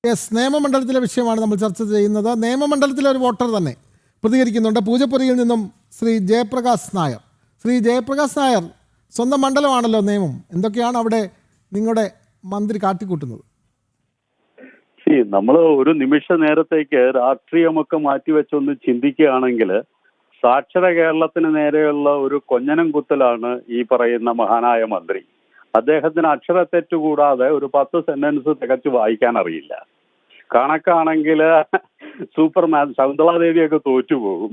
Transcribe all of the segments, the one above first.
Yes, നിയമമണ്ഡലത്തിലെ വിഷയമാണ് നമ്മൾ ചർച്ച ചെയ്യുന്നത്. നിയമമണ്ഡലത്തിലെ ഒരു വോട്ടർ തന്നെ പ്രതികരിക്കുന്നുണ്ട്. പൂജപ്പുരയിൽ നിന്നും ശ്രീ ജയപ്രകാശ് നായർ. ശ്രീ ജയപ്രകാശ് നായർ, സ്വന്തം മണ്ഡലമാണല്ലോ നിയമം. എന്തൊക്കെയാണ് അവിടെ നിങ്ങളുടെ മന്ത്രി കാട്ടിക്കൂട്ടുന്നത്? നമ്മൾ ഒരു നിമിഷ നേരത്തേക്ക് രാഷ്ട്രീയമൊക്കെ മാറ്റിവെച്ചൊന്ന് ചിന്തിക്കുകയാണെങ്കിൽ സാക്ഷര കേരളത്തിന് നേരെയുള്ള ഒരു കൊഞ്ഞനം കുത്തലാണ് ഈ പറയുന്ന മഹാനായ മന്ത്രി. അദ്ദേഹത്തിന് അക്ഷരത്തെറ്റ് കൂടാതെ ഒരു 10 സെന്റൻസ് തികച്ചു വായിക്കാൻ അറിയില്ല. കണക്കാണെങ്കിൽ സൂപ്പർമാൻ ശകുന്തളാദേവിയൊക്കെ തോറ്റുപോകും.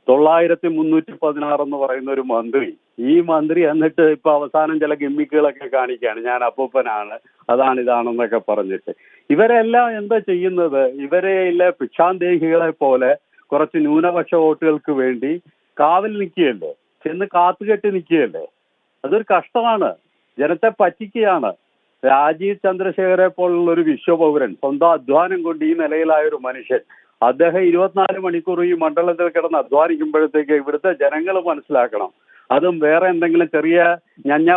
9316 എന്ന് പറയുന്ന ഒരു മന്ത്രി, ഈ മന്ത്രി എന്നിട്ട് ഇപ്പൊ അവസാനം ചില ഗിമ്മിക്കുകളൊക്കെ കാണിക്കുകയാണ്. ഞാൻ അപ്പൂപ്പനാണ്, അതാണ് ഇതാണെന്നൊക്കെ പറഞ്ഞിട്ട്. ഇവരെല്ലാം എന്താ ചെയ്യുന്നത്? ഇവരെയിലെ ഭിക്ഷാന്തേഹികളെ പോലെ കുറച്ച് ന്യൂനപക്ഷ വോട്ടുകൾക്ക് വേണ്ടി കാവൽ നിൽക്കുകയല്ലേ, ചെന്ന് കാത്തുകെട്ടി നിൽക്കുകയല്ലേ. അതൊരു കഷ്ടമാണ്. ജനത്തെ പറ്റിക്കുകയാണ്. രാജീവ് ചന്ദ്രശേഖരെ പോലുള്ള ഒരു വിശ്വപൗരൻ, സ്വന്തം അധ്വാനം കൊണ്ട് ഈ നിലയിലായ ഒരു മനുഷ്യൻ, അദ്ദേഹം 24 മണിക്കൂർ ഈ മണ്ഡലത്തിൽ കിടന്ന് അധ്വാനിക്കുമ്പോഴത്തേക്ക് ഇവിടുത്തെ ജനങ്ങൾ മനസ്സിലാക്കണം, അതും വേറെ എന്തെങ്കിലും ചെറിയ ഞഞ്ഞാ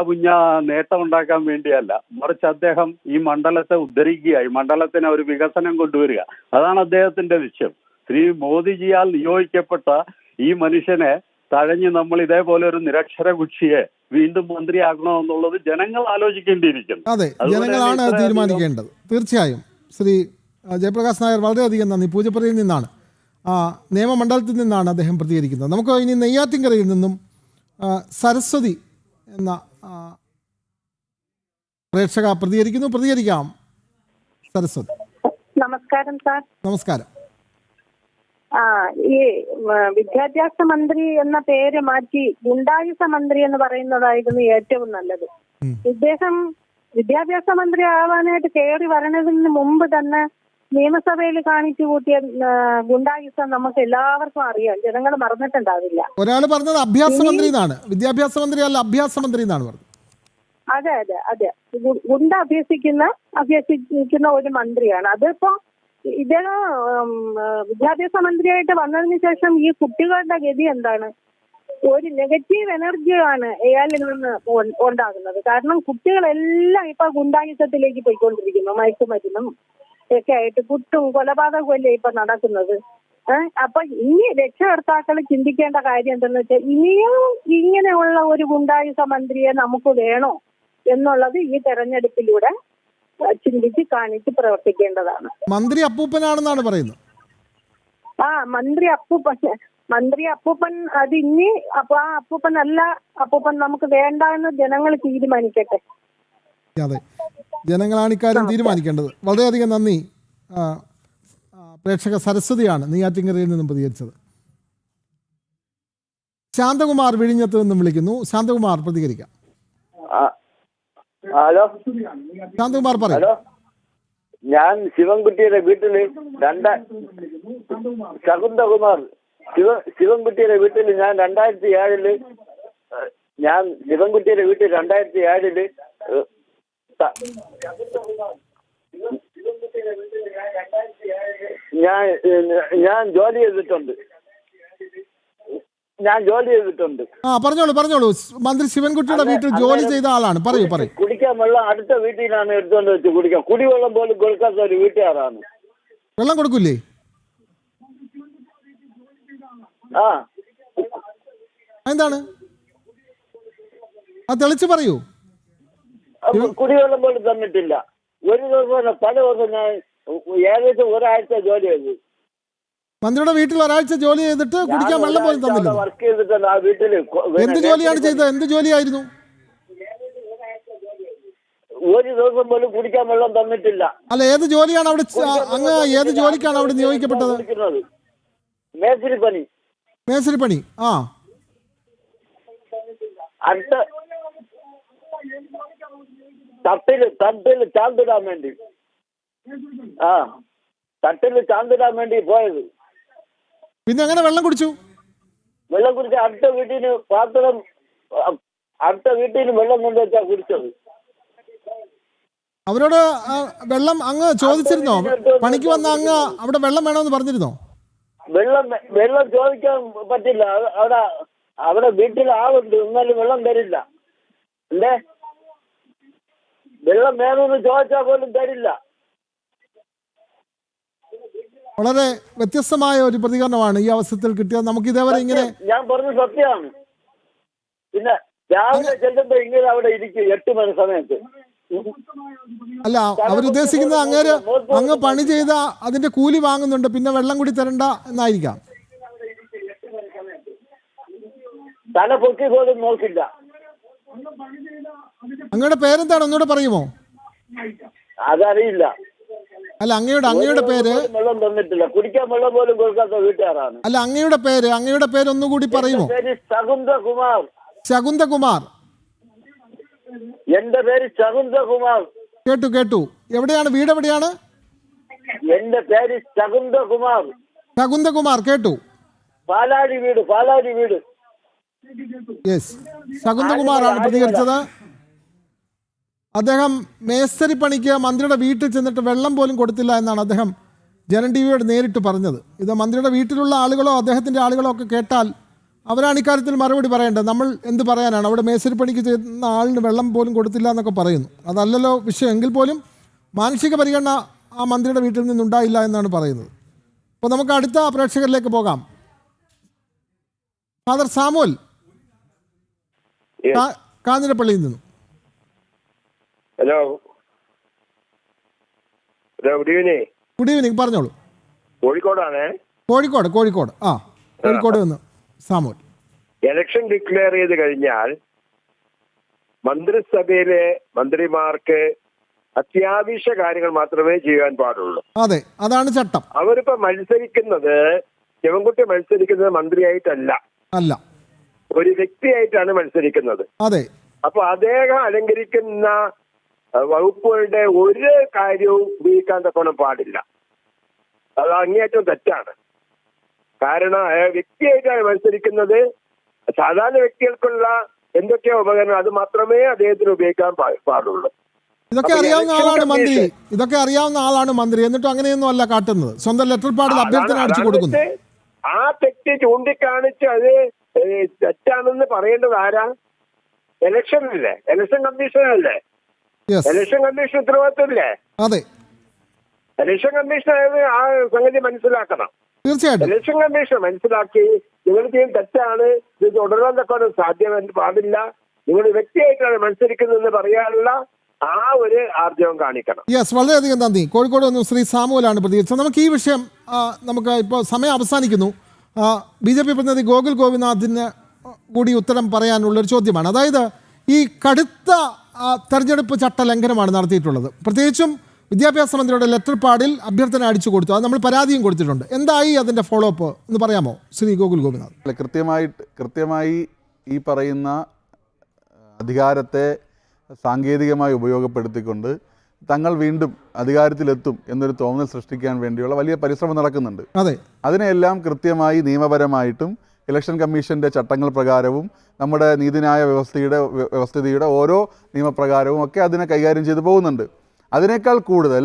നേട്ടം ഉണ്ടാക്കാൻ വേണ്ടിയല്ല, മറിച്ച് അദ്ദേഹം ഈ മണ്ഡലത്തെ ഉദ്ധരിക്കുക, ഈ മണ്ഡലത്തിന് ഒരു വികസനം കൊണ്ടുവരിക, അതാണ് അദ്ദേഹത്തിന്റെ ലക്ഷ്യം. ശ്രീ മോദിജിയാൽ നിയോഗിക്കപ്പെട്ട ഈ മനുഷ്യനെ തഴഞ്ഞ് നമ്മൾ ഇതേപോലെ ഒരു നിരക്ഷര കുക്ഷിയെ വീണ്ടും മന്ത്രിയാക്കണമെന്നുള്ളത് ജനങ്ങൾ ആലോചിക്കേണ്ടിയിരിക്കുന്നു. അതെ, ജനങ്ങളാണ് തീരുമാനിക്കേണ്ടത്. തീർച്ചയായും. ശ്രീ ജയപ്രകാശ് നായർ, വളരെയധികം നന്ദി. പൂജപ്പുരയിൽ നിന്നാണ്, നിയമമണ്ഡലത്തിൽ നിന്നാണ് അദ്ദേഹം പ്രതികരിക്കുന്നത്. നമുക്ക് ഇനി നെയ്യാറ്റിൻകരയിൽ നിന്നും സരസ്വതി എന്ന പ്രേക്ഷക പ്രതികരിക്കുന്നു. പ്രതികരിക്കാം സരസ്വതി. നമസ്കാരം സാർ. നമസ്കാരം. ഈ വിദ്യാഭ്യാസ മന്ത്രി എന്ന പേര് മാറ്റി ഗുണ്ടായുസ മന്ത്രി എന്ന് പറയുന്നതായിരുന്നു ഏറ്റവും നല്ലത്. ഇദ്ദേഹം വിദ്യാഭ്യാസ മന്ത്രി ആവാനായിട്ട് കയറി വരണതിന് മുമ്പ് തന്നെ നിയമസഭയിൽ കാണിച്ചു കൂട്ടിയ ഗുണ്ടായുസം നമുക്ക് എല്ലാവർക്കും അറിയാം. ജനങ്ങൾ മറന്നിട്ടുണ്ടാവില്ല. ഒരാൾ പറഞ്ഞത് അഭ്യാസ മന്ത്രി എന്നാണ്, വിദ്യാഭ്യാസ മന്ത്രി അല്ല അഭ്യാസ മന്ത്രി എന്നാണ് പറഞ്ഞത്. അതെ അതെ അതെ, ഗുണ്ട അഭ്യസിക്കുന്ന ഒരു മന്ത്രിയാണ്. അതിപ്പോ ഇദ്ദേഹം വിദ്യാഭ്യാസ മന്ത്രിയായിട്ട് വന്നതിന് ശേഷം ഈ കുട്ടികളുടെ ഗതി എന്താണ്? ഒരു നെഗറ്റീവ് എനർജിയാണ് അയാളിൽ നിന്ന് ഉണ്ടാകുന്നത്. കാരണം കുട്ടികളെല്ലാം ഇപ്പൊ ഗുണ്ടായുസത്തിലേക്ക് പോയിക്കൊണ്ടിരിക്കുന്നു. മയക്കുമരുന്നും ഒക്കെ ആയിട്ട് കുട്ടും കൊലപാതകമല്ലേ ഇപ്പൊ നടക്കുന്നത്. അപ്പൊ ഇനി രക്ഷകർത്താക്കൾ ചിന്തിക്കേണ്ട കാര്യം എന്തെന്ന് വെച്ചാൽ, ഇനിയും ഇങ്ങനെയുള്ള ഒരു ഗുണ്ടായുസ മന്ത്രിയെ നമുക്ക് വേണോ എന്നുള്ളത് ഈ തെരഞ്ഞെടുപ്പിലൂടെ ചിന്തിച്ച് കാണിച്ച് പ്രവർത്തിക്കേണ്ടതാണ്. മന്ത്രി അപ്പൂപ്പനാണെന്നാണ് പറയുന്നത്. മന്ത്രി അപ്പൂപ്പൻ അത് ഇനി അപ്പൊ ആ അപ്പൂപ്പൻ നമുക്ക് വേണ്ട എന്ന് ജനങ്ങൾ തീരുമാനിക്കട്ടെ. അതെ, ജനങ്ങളാണ് ഇക്കാര്യം തീരുമാനിക്കേണ്ടത്. വളരെയധികം നന്ദി. പ്രേക്ഷക സരസ്വതിയാണ് നെയ്യാറ്റിൻകരയിൽ നിന്നും പ്രതികരിച്ചത്. ശാന്തകുമാർ വിഴിഞ്ഞത്ത് നിന്നും വിളിക്കുന്നു. ശാന്തകുമാർ, പ്രതികരിക്കാം. ഹലോ, ശാന്തകുമാർ പറയും. ഹലോ, ഞാൻ ശിവൻകുട്ടിയുടെ വീട്ടില് ശകുന്തകുമാർ, ശിവൻകുട്ടിയുടെ വീട്ടിൽ ഞാൻ 2007 ശിവൻകുട്ടിയുടെ വീട്ടിൽ 2007 ഞാൻ ജോലി ചെയ്തിട്ടുണ്ട്. പറഞ്ഞോളൂ. മന്ത്രി ശിവൻകുട്ടിയുടെ വീട്ടിൽ ജോലി ചെയ്ത ആളാണ്. പറയൂ. കുടിക്കാൻ വെള്ളം അടുത്ത വീട്ടിലാണ് എടുത്തോണ്ട് വെച്ച് കുടിക്കാം. കുടിവെള്ളം പോലും കൊടുക്കാത്ത ഒരു വീട്ടുകാരാണ്. വെള്ളം കൊടുക്കൂലേ? എന്താണ് തെളിച്ച് പറയൂ. കുടിവെള്ളം പോലും തന്നിട്ടില്ല. ഒരു ദിവസം പല ദിവസം ഞാൻ ഏകദേശം ഒരാഴ്ച ജോലി ചെയ്തു. മന്ത്രിയുടെ വീട്ടിൽ ഒരാഴ്ച ജോലി ചെയ്തിട്ട് കുടിക്കാൻ വെള്ളം പോലും തന്നില്ല. വർക്ക് ചെയ്തിട്ടുണ്ട് ആ വീട്ടില്. എന്ത് ജോലിയാണ് ചെയ്തത്? എന്ത് ജോലിയായിരുന്നു? ഒരു ദിവസം പോലും കുടിക്കാൻ വെള്ളം തന്നിട്ടില്ല. അല്ല, ഏത് ജോലിയാണ് അവിടെ? അങ്ങ് ഏത് ജോലിക്കാണ് അവിടെ നിയോഗിക്കപ്പെട്ടത്? മേസ്തിരി പണി. അടുത്ത തട്ടില് ചാന്തിടാൻ വേണ്ടി ചാന്തിടാൻ വേണ്ടി പോയത്. പിന്നെ എങ്ങനെ വെള്ളം കുടിച്ചു? വെള്ളം കുടിച്ച അടുത്ത വീട്ടിൽ വെള്ളം കൊണ്ടുവച്ചാ കുടിച്ചത്. അവരോട് വെള്ളം അങ്ങ് ചോദിച്ചിരുന്നോ? പണിക്ക് വന്ന അങ്ങ് അവിടെ വെള്ളം വേണമെന്ന് പറഞ്ഞിരുന്നോ? വെള്ളം ചോദിക്കാൻ പറ്റില്ല. അവിടെ വീട്ടിൽ ആളുണ്ട്, എന്നാലും വെള്ളം തരില്ല. വെള്ളം വേണമെന്ന് ചോദിച്ചാൽ പോലും തരില്ല. വളരെ വ്യത്യസ്തമായ ഒരു പ്രതികരണമാണ് ഈ അവസരത്തിൽ കിട്ടിയത്. നമുക്ക് ഇതേവരെ ഇങ്ങനെ ഞാൻ പറഞ്ഞ സത്യമാണ്. പിന്നെ രാവിലെ ചെല്ലുമ്പോ ഇങ്ങനെ അവിടെ ഇരിക്കും 8 മണി സമയത്ത്. അല്ല, അവരുദ്ദേശിക്കുന്നത് അങ്ങ് പണി ചെയ്ത അതിന്റെ കൂലി വാങ്ങുന്നുണ്ട്, പിന്നെ വെള്ളം കൂടി തരണ്ട എന്നായിരിക്കാം. തല പൊക്കി പോലും നോക്കില്ല. അങ്ങയുടെ പേരെന്താണ്, ഒന്നുകൂടെ പറയുമോ? അതറിയില്ല. അല്ല, അങ്ങയുടെ പേര് വെള്ളം തന്നിട്ടില്ല, കുടിക്കാൻ വെള്ളം പോലും കൊടുക്കാത്ത വീട്ടുകാരാണ്. അല്ല, അങ്ങയുടെ പേര് ഒന്നുകൂടി പറയുമോ? പേര് ശകുന്തകുമാർ. ശകുന്തകുമാർ. എന്റെ പേര് ശകുന്തകുമാർ. കേട്ടു. എവിടെയാണ് വീട്? എവിടെയാണ്? എന്റെ പേര് ശകുന്തകുമാർ. ശകുന്തകുമാർ കേട്ടു. പാലാടി വീട്. യെസ്, ശകുന്തകുമാറാണ് പ്രതികരിച്ചത്. അദ്ദേഹം മേസ്തരി പണിക്ക് മന്ത്രിയുടെ വീട്ടിൽ ചെന്നിട്ട് വെള്ളം പോലും കൊടുത്തില്ല എന്നാണ് അദ്ദേഹം ജനം ടി വിയോട് നേരിട്ട് പറഞ്ഞത്. ഇത് മന്ത്രിയുടെ വീട്ടിലുള്ള ആളുകളോ അദ്ദേഹത്തിൻ്റെ ആളുകളോ ഒക്കെ കേട്ടാൽ അവരാണ് ഇക്കാര്യത്തിൽ മറുപടി പറയേണ്ടത്. നമ്മൾ എന്ത് പറയാനാണ്? അവിടെ മേസ്തരി പണിക്ക് ചെയ്യുന്ന ആളിന് വെള്ളം പോലും കൊടുത്തില്ല എന്നൊക്കെ പറയുന്നു. അതല്ലല്ലോ വിഷയം. എങ്കിൽ പോലും മാനുഷിക പരിഗണന ആ മന്ത്രിയുടെ വീട്ടിൽ നിന്നുണ്ടായില്ല എന്നാണ് പറയുന്നത്. അപ്പോൾ നമുക്ക് അടുത്ത പ്രേക്ഷകരിലേക്ക് പോകാം. ഫാദർ സാമുവൽ കാഞ്ഞിരപ്പള്ളിയിൽ നിന്നും. Hello good evening. പറഞ്ഞോളൂ. കോഴിക്കോടാണ്. കോഴിക്കോട് നിന്ന് സാമുവൽ. ഇലക്ഷൻ ഡിക്ലെയർ ചെയ്ത് കഴിഞ്ഞാൽ മന്ത്രിസഭയിലെ മന്ത്രിമാർക്ക് അത്യാവശ്യ കാര്യങ്ങൾ മാത്രമേ ചെയ്യാൻ പാടുള്ളൂ. അതെ, അതാണ് ചട്ടം. അവരിപ്പോ മത്സരിക്കുന്നത്, ശിവൻകുട്ടി മത്സരിക്കുന്നത് മന്ത്രിയായിട്ടല്ല, അല്ല, ഒരു വ്യക്തിയായിട്ടാണ് മത്സരിക്കുന്നത്. അതെ. അപ്പൊ അദ്ദേഹം അലങ്കരിക്കുന്ന വകുപ്പുകളുടെ ഒരു കാര്യവും ഉപയോഗിക്കാൻ തക്കോണം പാടില്ല. അത് അങ്ങേയറ്റം തെറ്റാണ്. കാരണം വ്യക്തിയായിട്ടാണ് മത്സരിക്കുന്നത്. സാധാരണ വ്യക്തികൾക്കുള്ള എന്തൊക്കെയോ ഉപകരണം അത് മാത്രമേ അദ്ദേഹത്തിന് ഉപയോഗിക്കാൻ പാടുള്ളൂ. ഇതൊക്കെ അറിയാവുന്ന ആളാണ് മന്ത്രി. എന്നിട്ടും അങ്ങനെയൊന്നും അല്ല കാട്ടുന്നത്. സ്വന്തം ലെറ്റർ പാഡിൽ അഭ്യർത്ഥന അടിച്ചു കൊടുക്കുന്നു. ആ തെറ്റ് ചൂണ്ടിക്കാണിച്ച് അത് തെറ്റാണെന്ന് പറയേണ്ടത് ആരാ? ഇലക്ഷൻ കമ്മീഷനല്ലേ? ഇലക്ഷൻ കമ്മീഷൻ ഉത്തരവാദിത്തമില്ലേ? അതെ, ഇലക്ഷൻ കമ്മീഷൻ ആ സംഗതി മനസ്സിലാക്കണം. തീർച്ചയായിട്ടും ഇലക്ഷൻ കമ്മീഷൻ മനസ്സിലാക്കി നിങ്ങൾ ചെയ്യുന്ന തെറ്റാണ്, ഇത് തുടരാൻ തക്കാനും സാധ്യം പാടില്ല, നിങ്ങൾ വ്യക്തിയായിട്ടാണ് മത്സരിക്കുന്നതെന്ന് പറയാനുള്ള ആ ഒരു ആർജവം കാണിക്കണം. യെസ്, വളരെയധികം നന്ദി. കോഴിക്കോട് നിന്ന് ശ്രീ സാമുവലാണ് പ്രതികരിച്ചത്. നമുക്ക് ഈ വിഷയം നമുക്ക് ഇപ്പോൾ സമയം അവസാനിക്കുന്നു. BJP പ്രതിനിധി ഗോകുൽ ഗോപിനാഥിന് കൂടി ഉത്തരം പറയാനുള്ളൊരു ചോദ്യമാണ്. അതായത് ഈ കടുത്ത തെരഞ്ഞെടുപ്പ് ചട്ട ലംഘനമാണ് നടത്തിയിട്ടുള്ളത്. പ്രത്യേകിച്ചും വിദ്യാഭ്യാസ മന്ത്രിയുടെ ലെറ്റർ പാഡിൽ അഭ്യർത്ഥന അടിച്ചു കൊടുത്തു. അത് നമ്മൾ പരാതിയും കൊടുത്തിട്ടുണ്ട്. എന്തായി അതിൻ്റെ ഫോളോ അപ്പ് എന്ന് പറയാമോ ശ്രീ ഗോകുൽ ഗോപിനാഥ്? കൃത്യമായി ഈ പറയുന്ന അധികാരത്തെ സാങ്കേതികമായി ഉപയോഗപ്പെടുത്തിക്കൊണ്ട് തങ്ങൾ വീണ്ടും അധികാരത്തിലെത്തും എന്നൊരു തോന്നൽ സൃഷ്ടിക്കാൻ വേണ്ടിയുള്ള വലിയ പരിശ്രമം നടക്കുന്നുണ്ട്. അതെ, അതിനെല്ലാം കൃത്യമായി നിയമപരമായിട്ടും ഇലക്ഷൻ കമ്മീഷൻ്റെ ചട്ടങ്ങൾ പ്രകാരവും നമ്മുടെ നീതിന്യായ വ്യവസ്ഥിതിയുടെ ഓരോ നിയമപ്രകാരവും ഒക്കെ അതിനെ കൈകാര്യം ചെയ്തു പോകുന്നുണ്ട്. അതിനേക്കാൾ കൂടുതൽ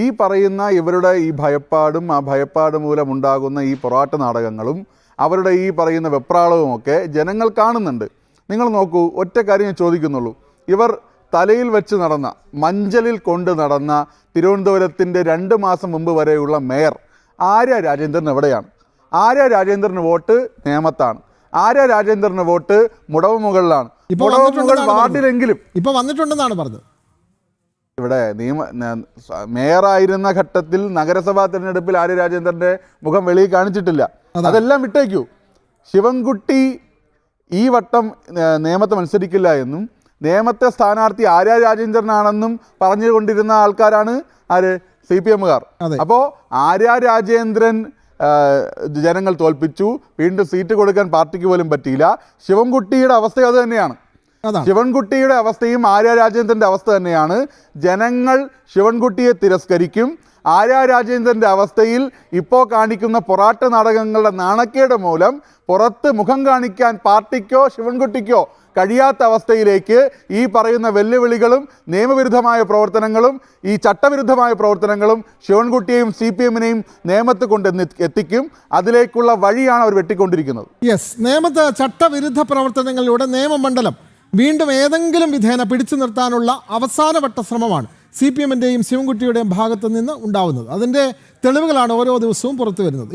ഈ പറയുന്ന ഇവരുടെ ഈ ഭയപ്പാടും ആ ഭയപ്പാട് മൂലമുണ്ടാകുന്ന ഈ പൊറാട്ട് നാടകങ്ങളും അവരുടെ ഈ പറയുന്ന വെപ്രാളവുമൊക്കെ ജനങ്ങൾ കാണുന്നുണ്ട്. നിങ്ങൾ നോക്കൂ, ഒറ്റ കാര്യം ഞാൻ ചോദിക്കുന്നുള്ളൂ. ഇവർ തലയിൽ വെച്ച് നടന്ന, മഞ്ചലിൽ കൊണ്ട് നടന്ന തിരുവനന്തപുരത്തിൻ്റെ 2 മാസം മുമ്പ് വരെയുള്ള മേയർ ആര്യ രാജേന്ദ്രൻ എവിടെയാണ്? ആര്യ രാജേന്ദ്രന് വോട്ട് നേമത്താണ്. ആര്യ രാജേന്ദ്രന് വോട്ട് മുടവമുകളിലാണ്. മുടവമുകൾ വാർഡിലെങ്കിലും ഇപ്പോൾ വന്നിട്ടുണ്ടെന്നാണ് പറഞ്ഞത്. ഇവിടെ മേയറായിരുന്ന ഘട്ടത്തിൽ നഗരസഭാ തിരഞ്ഞെടുപ്പിൽ ആര്യ രാജേന്ദ്രൻ്റെ മുഖം വെളിയിൽ കാണിച്ചിട്ടില്ല. അതെല്ലാം വിട്ടേക്കൂ. ശിവൻകുട്ടി ഈ വട്ടം നേമത്തെ മത്സരിക്കില്ല എന്നും നേമത്തെ സ്ഥാനാർത്ഥി ആര്യ രാജേന്ദ്രനാണെന്നും പറഞ്ഞുകൊണ്ടിരുന്ന ആൾക്കാരാണ് ആര്? CPM-കാർ. അപ്പോൾ ആര്യ രാജേന്ദ്രൻ ജനങ്ങൾ തോൽപ്പിച്ചു. വീണ്ടും സീറ്റ് കൊടുക്കാൻ പാർട്ടിക്ക് പോലും പറ്റിയില്ല. ശിവൻകുട്ടിയുടെ അവസ്ഥ അത് തന്നെയാണ്. ശിവൻകുട്ടിയുടെ അവസ്ഥയും ആര്യ രാജേന്ദ്രൻ്റെ അവസ്ഥ തന്നെയാണ്. ജനങ്ങൾ ശിവൻകുട്ടിയെ തിരസ്കരിക്കും. ആര്യ രാജേന്ദ്രൻ്റെ അവസ്ഥയിൽ ഇപ്പോൾ കാണിക്കുന്ന പൊറാട്ട് നാടകങ്ങളുടെ നാണക്കേട് മൂലം പുറത്ത് മുഖം കാണിക്കാൻ പാർട്ടിക്കോ ശിവൻകുട്ടിക്കോ കഴിയാത്ത അവസ്ഥയിലേക്ക് ഈ പറയുന്ന വെല്ലുവിളികളും നിയമവിരുദ്ധമായ പ്രവർത്തനങ്ങളും ഈ ചട്ടവിരുദ്ധമായ പ്രവർത്തനങ്ങളും ശിവൻകുട്ടിയെയും CPM-നെയും നേമത്ത് എത്തിക്കും. അതിലേക്കുള്ള വഴിയാണ് അവർ വെട്ടിക്കൊണ്ടിരിക്കുന്നത്. യെസ്, നേമത്ത് ചട്ടവിരുദ്ധ പ്രവർത്തനങ്ങളിലൂടെ നിയമമണ്ഡലം വീണ്ടും ഏതെങ്കിലും വിധേന പിടിച്ചു നിർത്താനുള്ള അവസാനവട്ട ശ്രമമാണ് CPM-ൻ്റെയും ശിവൻകുട്ടിയുടെയും ഭാഗത്തു നിന്ന് ഉണ്ടാവുന്നത്. അതിൻ്റെ തെളിവുകളാണ് ഓരോ ദിവസവും പുറത്തു വരുന്നത്.